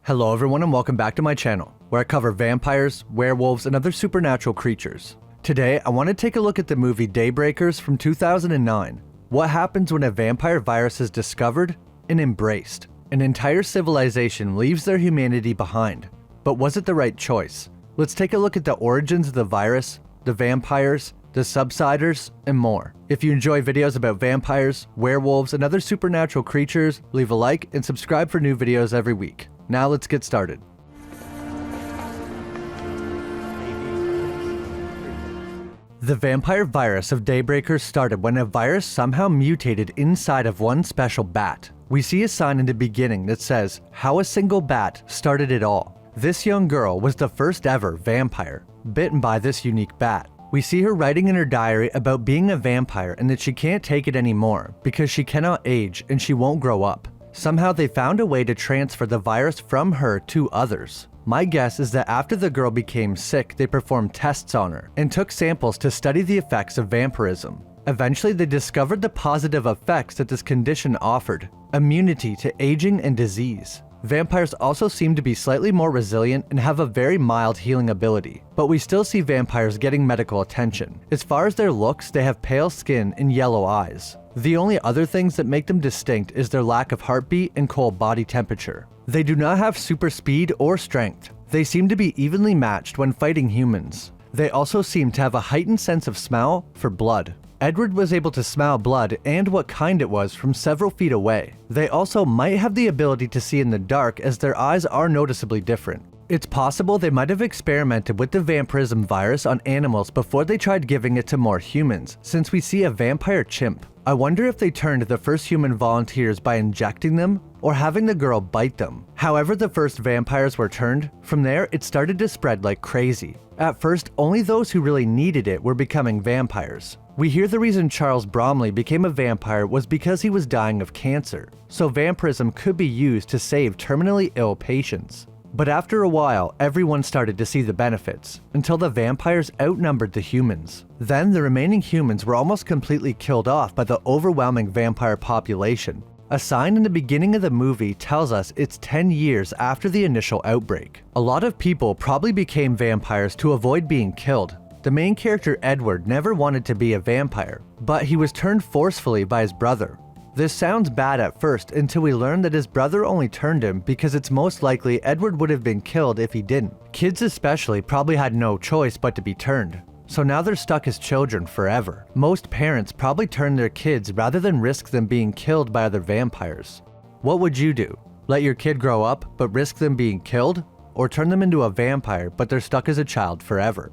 Hello everyone and welcome back to my channel, where I cover vampires, werewolves, and other supernatural creatures. Today, I want to take a look at the movie Daybreakers from 2009. What happens when a vampire virus is discovered and embraced? An entire civilization leaves their humanity behind. But was it the right choice? Let's take a look at the origins of the virus, the vampires, the Subsiders, and more. If you enjoy videos about vampires, werewolves, and other supernatural creatures, leave a like and subscribe for new videos every week. Now let's get started. The vampire virus of Daybreakers started when a virus somehow mutated inside of one special bat. We see a sign in the beginning that says how a single bat started it all. This young girl was the first ever vampire, bitten by this unique bat. We see her writing in her diary about being a vampire and that she can't take it anymore because she cannot age and she won't grow up. Somehow they found a way to transfer the virus from her to others. My guess is that after the girl became sick, they performed tests on her and took samples to study the effects of vampirism. Eventually, they discovered the positive effects that this condition offered: immunity to aging and disease. Vampires also seem to be slightly more resilient and have a very mild healing ability, but we still see vampires getting medical attention. As far as their looks, they have pale skin and yellow eyes. The only other things that make them distinct is their lack of heartbeat and cold body temperature. They do not have super speed or strength. They seem to be evenly matched when fighting humans. They also seem to have a heightened sense of smell for blood. Edward was able to smell blood and what kind it was from several feet away. They also might have the ability to see in the dark, as their eyes are noticeably different. It's possible they might have experimented with the vampirism virus on animals before they tried giving it to more humans, since we see a vampire chimp. I wonder if they turned the first human volunteers by injecting them or having the girl bite them. However the first vampires were turned, from there it started to spread like crazy. At first, only those who really needed it were becoming vampires. We hear the reason Charles Bromley became a vampire was because he was dying of cancer, so vampirism could be used to save terminally ill patients. But after a while, everyone started to see the benefits, until the vampires outnumbered the humans. Then the remaining humans were almost completely killed off by the overwhelming vampire population. A sign in the beginning of the movie tells us it's 10 years after the initial outbreak. A lot of people probably became vampires to avoid being killed. The main character Edward never wanted to be a vampire, but he was turned forcefully by his brother. This sounds bad at first until we learn that his brother only turned him because it's most likely Edward would have been killed if he didn't. Kids especially probably had no choice but to be turned, so now they're stuck as children forever. Most parents probably turn their kids rather than risk them being killed by other vampires. What would you do? Let your kid grow up but risk them being killed? Or turn them into a vampire but they're stuck as a child forever?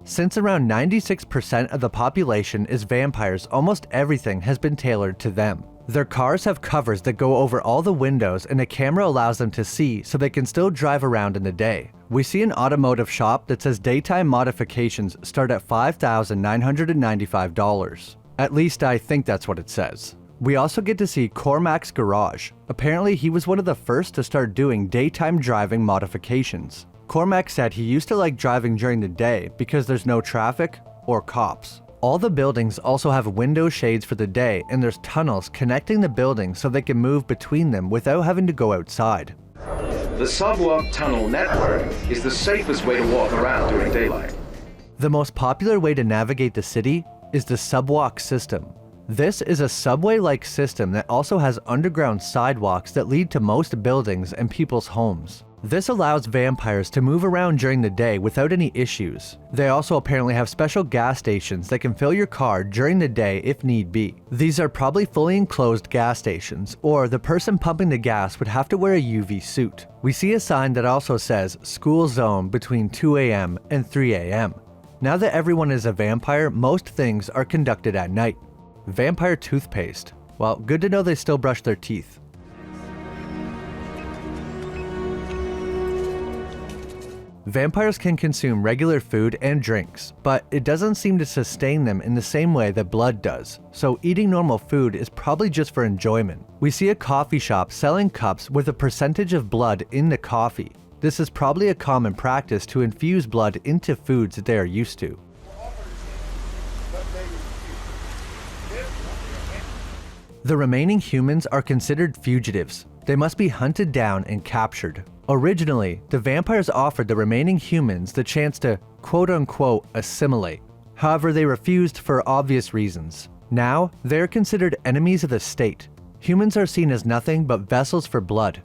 Since around 96% of the population is vampires, almost everything has been tailored to them. Their cars have covers that go over all the windows and a camera allows them to see so they can still drive around in the day. We see an automotive shop that says daytime modifications start at $5,995. At least I think that's what it says. We also get to see Cormac's garage. Apparently he was one of the first to start doing daytime driving modifications. Cormac said he used to like driving during the day because there's no traffic or cops. All the buildings also have window shades for the day, and there's tunnels connecting the buildings so they can move between them without having to go outside. The subwalk tunnel network is the safest way to walk around during daylight. The most popular way to navigate the city is the subwalk system. This is a subway-like system that also has underground sidewalks that lead to most buildings and people's homes. This allows vampires to move around during the day without any issues. They also apparently have special gas stations that can fill your car during the day if need be. These are probably fully enclosed gas stations, or the person pumping the gas would have to wear a UV suit. We see a sign that also says school zone between 2 a.m. and 3 a.m. Now that everyone is a vampire, most things are conducted at night. Vampire toothpaste. Well, good to know they still brush their teeth. Vampires can consume regular food and drinks, but it doesn't seem to sustain them in the same way that blood does, so eating normal food is probably just for enjoyment. We see a coffee shop selling cups with a percentage of blood in the coffee. This is probably a common practice to infuse blood into foods that they are used to. The remaining humans are considered fugitives. They must be hunted down and captured. Originally, the vampires offered the remaining humans the chance to quote-unquote assimilate. However, they refused for obvious reasons. Now, they are considered enemies of the state. Humans are seen as nothing but vessels for blood.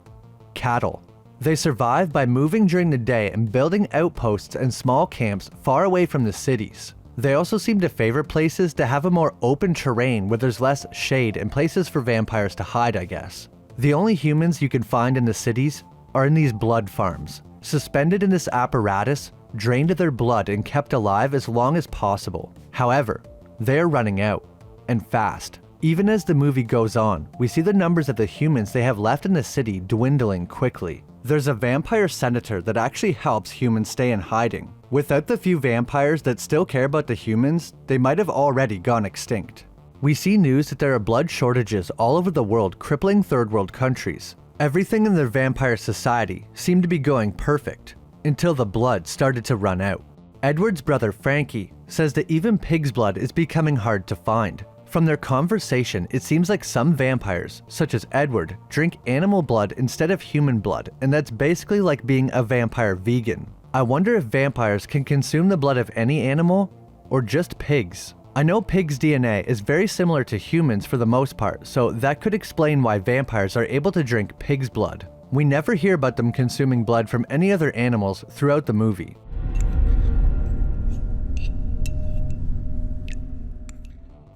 Cattle. They survive by moving during the day and building outposts and small camps far away from the cities. They also seem to favor places that have a more open terrain where there's less shade and places for vampires to hide, I guess. The only humans you can find in the cities are in these blood farms, suspended in this apparatus, drained of their blood and kept alive as long as possible. However, they are running out, and fast. Even as the movie goes on, we see the numbers of the humans they have left in the city dwindling quickly. There's a vampire senator that actually helps humans stay in hiding. Without the few vampires that still care about the humans, they might have already gone extinct. We see news that there are blood shortages all over the world, crippling third world countries. Everything in their vampire society seemed to be going perfect, until the blood started to run out. Edward's brother Frankie says that even pig's blood is becoming hard to find. From their conversation, it seems like some vampires, such as Edward, drink animal blood instead of human blood, and that's basically like being a vampire vegan. I wonder if vampires can consume the blood of any animal, or just pigs. I know pigs' DNA is very similar to humans for the most part, so that could explain why vampires are able to drink pig's blood. We never hear about them consuming blood from any other animals throughout the movie.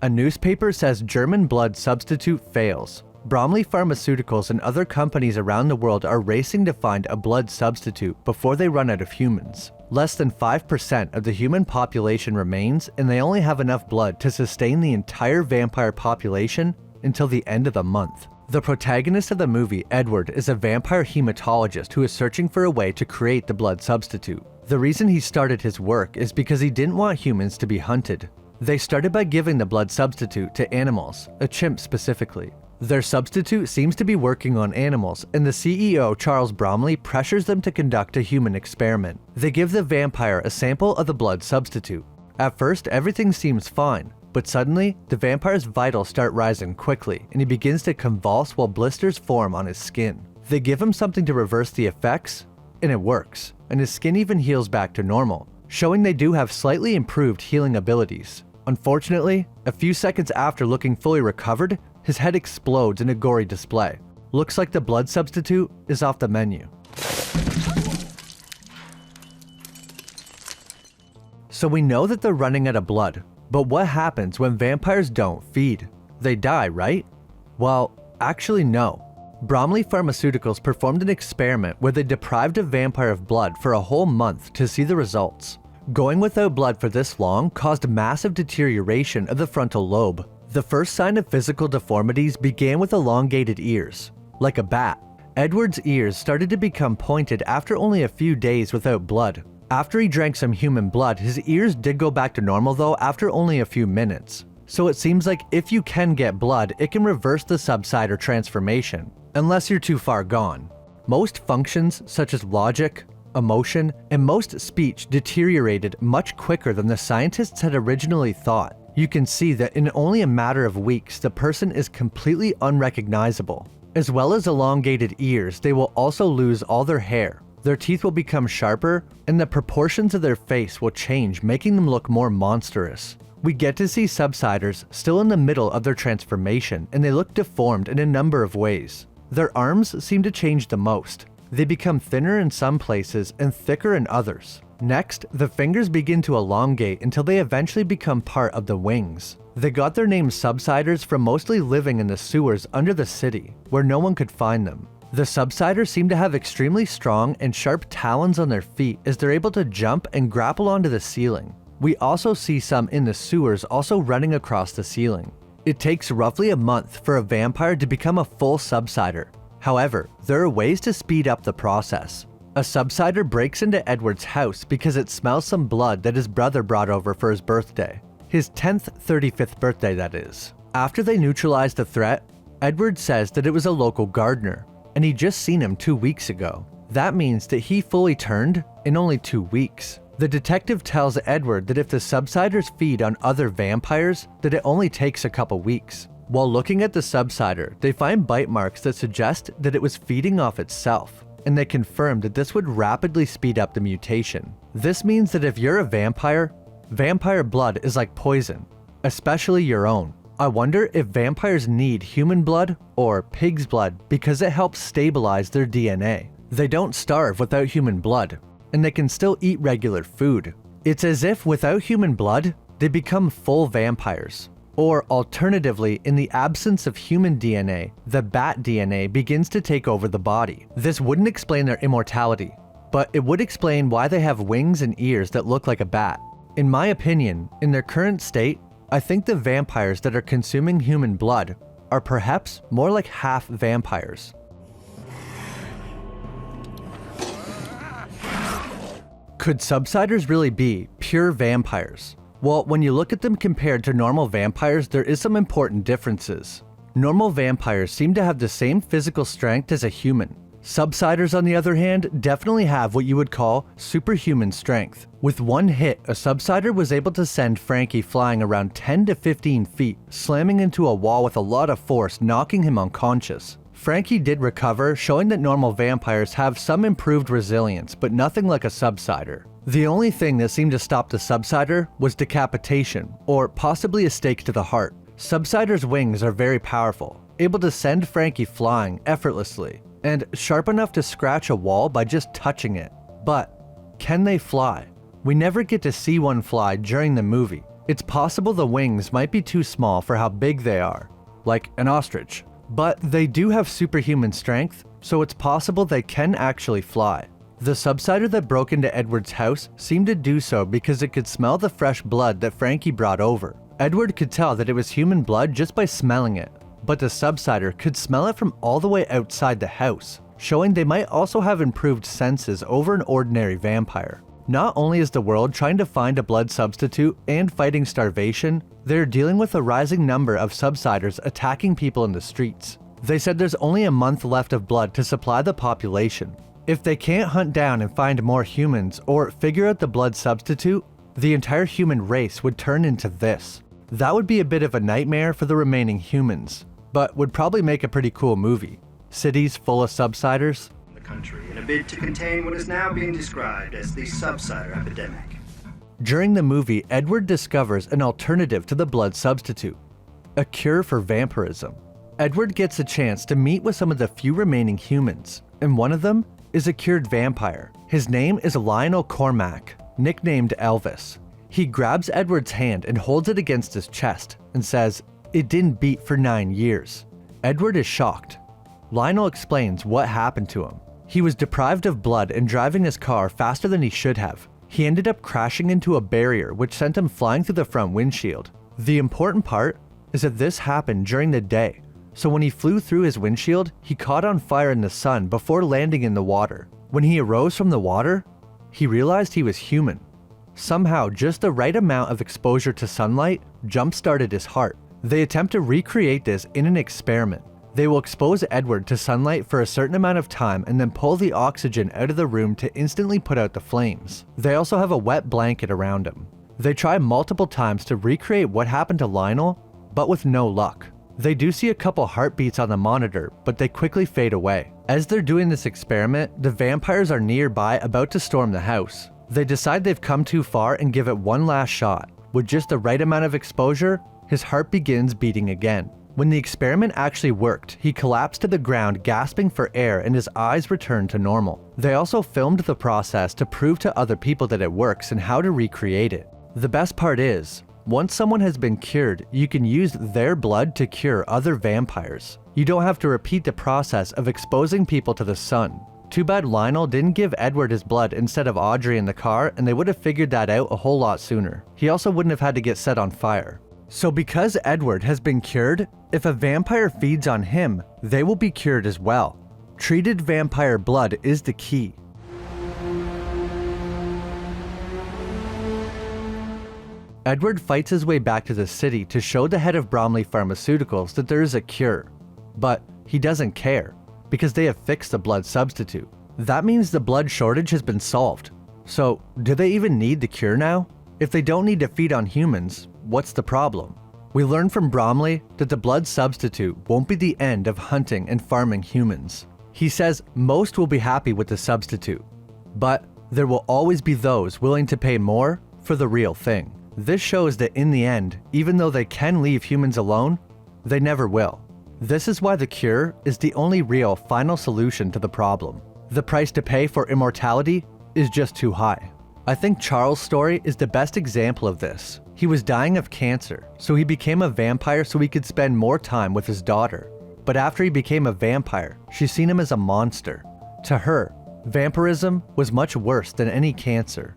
A newspaper says German blood substitute fails. Bromley Pharmaceuticals and other companies around the world are racing to find a blood substitute before they run out of humans. Less than 5% of the human population remains, and they only have enough blood to sustain the entire vampire population until the end of the month. The protagonist of the movie, Edward, is a vampire hematologist who is searching for a way to create the blood substitute. The reason he started his work is because he didn't want humans to be hunted. They started by giving the blood substitute to animals, a chimp specifically. Their substitute seems to be working on animals, and the CEO, Charles Bromley, pressures them to conduct a human experiment. They give the vampire a sample of the blood substitute. At first, everything seems fine, but suddenly, the vampire's vitals start rising quickly, and he begins to convulse while blisters form on his skin. They give him something to reverse the effects, and it works, and his skin even heals back to normal, showing they do have slightly improved healing abilities. Unfortunately, a few seconds after looking fully recovered, his head explodes in a gory display. Looks like the blood substitute is off the menu. So we know that they're running out of blood, but what happens when vampires don't feed? They die, right? Well, actually no. Bromley Pharmaceuticals performed an experiment where they deprived a vampire of blood for a whole month to see the results. Going without blood for this long caused massive deterioration of the frontal lobe. The first sign of physical deformities began with elongated ears, like a bat. Edward's ears started to become pointed after only a few days without blood. After he drank some human blood, his ears did go back to normal though after only a few minutes. So it seems like if you can get blood, it can reverse the Subsider transformation, unless you're too far gone. Most functions, such as logic, emotion, and most speech deteriorated much quicker than the scientists had originally thought. You can see that in only a matter of weeks, the person is completely unrecognizable. As well as elongated ears, they will also lose all their hair. Their teeth will become sharper, and the proportions of their face will change, making them look more monstrous. We get to see Subsiders still in the middle of their transformation, and they look deformed in a number of ways. Their arms seem to change the most. They become thinner in some places and thicker in others. Next, the fingers begin to elongate until they eventually become part of the wings. They got their name Subsiders from mostly living in the sewers under the city, where no one could find them. The Subsiders seem to have extremely strong and sharp talons on their feet as they're able to jump and grapple onto the ceiling. We also see some in the sewers also running across the ceiling. It takes roughly a month for a vampire to become a full Subsider. However, there are ways to speed up the process. A Subsider breaks into Edward's house because it smells some blood that his brother brought over for his birthday. His 10th 35th birthday, that is. After they neutralize the threat, Edward says that it was a local gardener, and he'd just seen him 2 weeks ago. That means that he fully turned in only 2 weeks. The detective tells Edward that if the Subsiders feed on other vampires, that it only takes a couple weeks. While looking at the Subsider, they find bite marks that suggest that it was feeding off itself, and they confirm that this would rapidly speed up the mutation. This means that if you're a vampire, vampire blood is like poison, especially your own. I wonder if vampires need human blood or pig's blood because it helps stabilize their DNA. They don't starve without human blood, and they can still eat regular food. It's as if without human blood, they become full vampires. Or alternatively, in the absence of human DNA, the bat DNA begins to take over the body. This wouldn't explain their immortality, but it would explain why they have wings and ears that look like a bat. In my opinion, in their current state, I think the vampires that are consuming human blood are perhaps more like half vampires. Could Subsiders really be pure vampires? Well, when you look at them compared to normal vampires, there is some important differences. Normal vampires seem to have the same physical strength as a human. Subsiders, on the other hand, definitely have what you would call superhuman strength. With one hit, a Subsider was able to send Frankie flying around 10 to 15 feet, slamming into a wall with a lot of force, knocking him unconscious. Frankie did recover, showing that normal vampires have some improved resilience, but nothing like a Subsider. The only thing that seemed to stop the Subsider was decapitation, or possibly a stake to the heart. Subsider's wings are very powerful, able to send Frankie flying effortlessly, and sharp enough to scratch a wall by just touching it. But can they fly? We never get to see one fly during the movie. It's possible the wings might be too small for how big they are, like an ostrich. But they do have superhuman strength, so it's possible they can actually fly. The Subsider that broke into Edward's house seemed to do so because it could smell the fresh blood that Frankie brought over. Edward could tell that it was human blood just by smelling it, but the Subsider could smell it from all the way outside the house, showing they might also have improved senses over an ordinary vampire. Not only is the world trying to find a blood substitute and fighting starvation, they're dealing with a rising number of Subsiders attacking people in the streets. They said there's only a month left of blood to supply the population. If they can't hunt down and find more humans or figure out the blood substitute, the entire human race would turn into this. That would be a bit of a nightmare for the remaining humans, but would probably make a pretty cool movie. Cities full of Subsiders. The country in a bid to contain what is now being described as the Subsider epidemic. During the movie, Edward discovers an alternative to the blood substitute, a cure for vampirism. Edward gets a chance to meet with some of the few remaining humans, and one of them is a cured vampire. His name is Lionel Cormack, nicknamed Elvis. He grabs Edward's hand and holds it against his chest and says, "It didn't beat for 9 years." Edward is shocked. Lionel explains what happened to him. He was deprived of blood and driving his car faster than he should have. He ended up crashing into a barrier which sent him flying through the front windshield. The important part is that this happened during the day, so when he flew through his windshield, he caught on fire in the sun before landing in the water. When he arose from the water, he realized he was human. Somehow, just the right amount of exposure to sunlight jump-started his heart. They attempt to recreate this in an experiment. They will expose Edward to sunlight for a certain amount of time and then pull the oxygen out of the room to instantly put out the flames. They also have a wet blanket around him. They try multiple times to recreate what happened to Lionel, but with no luck. They do see a couple heartbeats on the monitor, but they quickly fade away. As they're doing this experiment, the vampires are nearby about to storm the house. They decide they've come too far and give it one last shot. With just the right amount of exposure, his heart begins beating again. When the experiment actually worked, he collapsed to the ground gasping for air and his eyes returned to normal. They also filmed the process to prove to other people that it works and how to recreate it. The best part is, once someone has been cured, you can use their blood to cure other vampires. You don't have to repeat the process of exposing people to the sun. Too bad Lionel didn't give Edward his blood instead of Audrey in the car, and they would have figured that out a whole lot sooner. He also wouldn't have had to get set on fire. So because Edward has been cured, if a vampire feeds on him, they will be cured as well. Treated vampire blood is the key. Edward fights his way back to the city to show the head of Bromley Pharmaceuticals that there is a cure, but he doesn't care because they have fixed the blood substitute. That means the blood shortage has been solved. So do they even need the cure now? If they don't need to feed on humans, what's the problem? We learn from Bromley that the blood substitute won't be the end of hunting and farming humans. He says most will be happy with the substitute, but there will always be those willing to pay more for the real thing. This shows that in the end, even though they can leave humans alone, they never will. This is why the cure is the only real final solution to the problem. The price to pay for immortality is just too high. I think Charles' story is the best example of this. He was dying of cancer, so he became a vampire so he could spend more time with his daughter. But after he became a vampire, she's seen him as a monster. To her, vampirism was much worse than any cancer.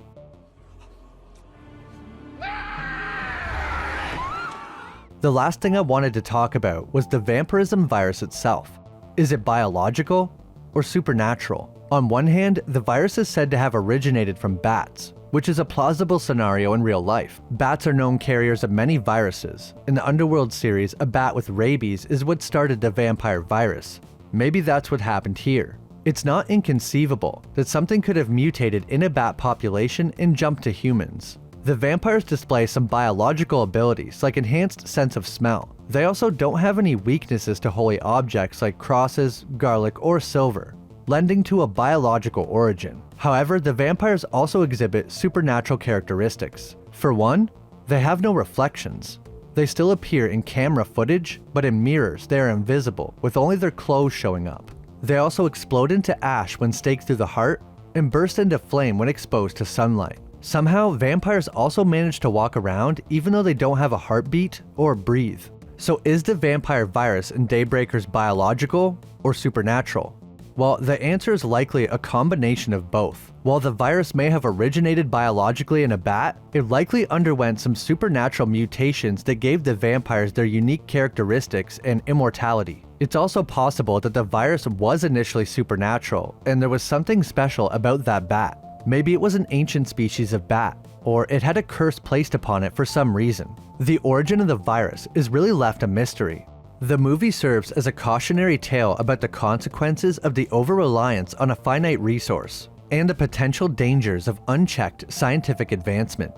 The last thing I wanted to talk about was the vampirism virus itself. Is it biological or supernatural? On one hand, the virus is said to have originated from bats, which is a plausible scenario in real life. Bats are known carriers of many viruses. In the Underworld series, a bat with rabies is what started the vampire virus. Maybe that's what happened here. It's not inconceivable that something could have mutated in a bat population and jumped to humans. The vampires display some biological abilities like enhanced sense of smell. They also don't have any weaknesses to holy objects like crosses, garlic, or silver, lending to a biological origin. However, the vampires also exhibit supernatural characteristics. For one, they have no reflections. They still appear in camera footage, but in mirrors they are invisible, with only their clothes showing up. They also explode into ash when staked through the heart, and burst into flame when exposed to sunlight. Somehow, vampires also manage to walk around even though they don't have a heartbeat or breathe. So is the vampire virus in Daybreakers biological or supernatural? Well, the answer is likely a combination of both. While the virus may have originated biologically in a bat, it likely underwent some supernatural mutations that gave the vampires their unique characteristics and immortality. It's also possible that the virus was initially supernatural, and there was something special about that bat. Maybe it was an ancient species of bat, or it had a curse placed upon it for some reason. The origin of the virus is really left a mystery. The movie serves as a cautionary tale about the consequences of the over-reliance on a finite resource, and the potential dangers of unchecked scientific advancement.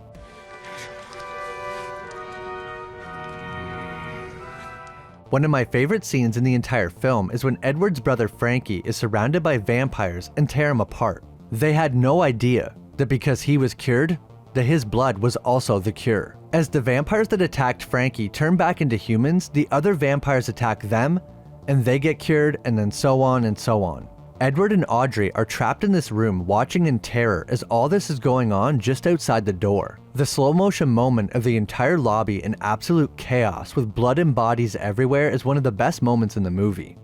One of my favorite scenes in the entire film is when Edward's brother Frankie is surrounded by vampires and tear him apart. They had no idea that because he was cured, that his blood was also the cure. As the vampires that attacked Frankie turn back into humans, the other vampires attack them, and they get cured, and then so on and so on. Edward and Audrey are trapped in this room watching in terror as all this is going on just outside the door. The slow motion moment of the entire lobby in absolute chaos with blood and bodies everywhere is one of the best moments in the movie.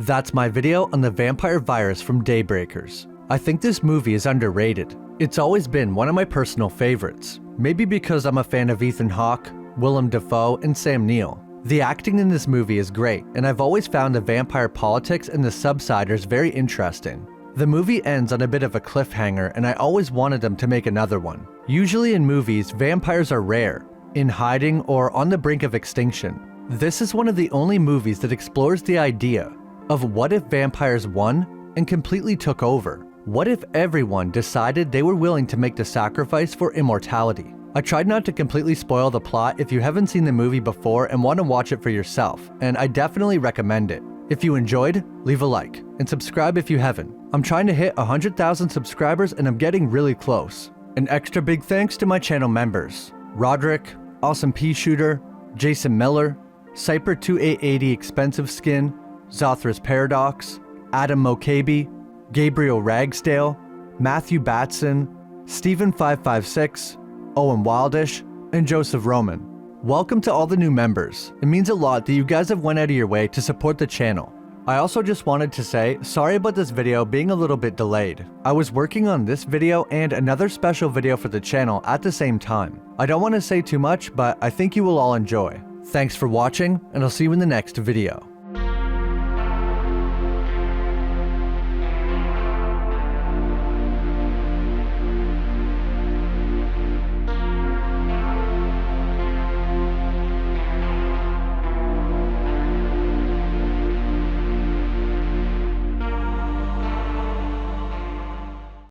That's my video on the vampire virus from Daybreakers. I think this movie is underrated. It's always been one of my personal favorites, maybe because I'm a fan of Ethan Hawke, Willem Dafoe, and Sam Neill. The acting in this movie is great, and I've always found the vampire politics and the Subsiders very interesting. The movie ends on a bit of a cliffhanger, and I always wanted them to make another one. Usually in movies, vampires are rare, in hiding or on the brink of extinction. This is one of the only movies that explores the idea of what if vampires won and completely took over? What if everyone decided they were willing to make the sacrifice for immortality? I tried not to completely spoil the plot if you haven't seen the movie before and want to watch it for yourself, and I definitely recommend it. If you enjoyed, leave a like, and subscribe if you haven't. I'm trying to hit 100,000 subscribers and I'm getting really close. An extra big thanks to my channel members: Roderick, Awesome Pea Shooter, Jason Miller, Cyper2880 Expensive Skin, Zothra's Paradox, Adam Mokabe, Gabriel Ragsdale, Matthew Batson, Stephen556, Owen Wildish, and Joseph Roman. Welcome to all the new members. It means a lot that you guys have went out of your way to support the channel. I also just wanted to say sorry about this video being a little bit delayed. I was working on this video and another special video for the channel at the same time. I don't want to say too much, but I think you will all enjoy. Thanks for watching, and I'll see you in the next video.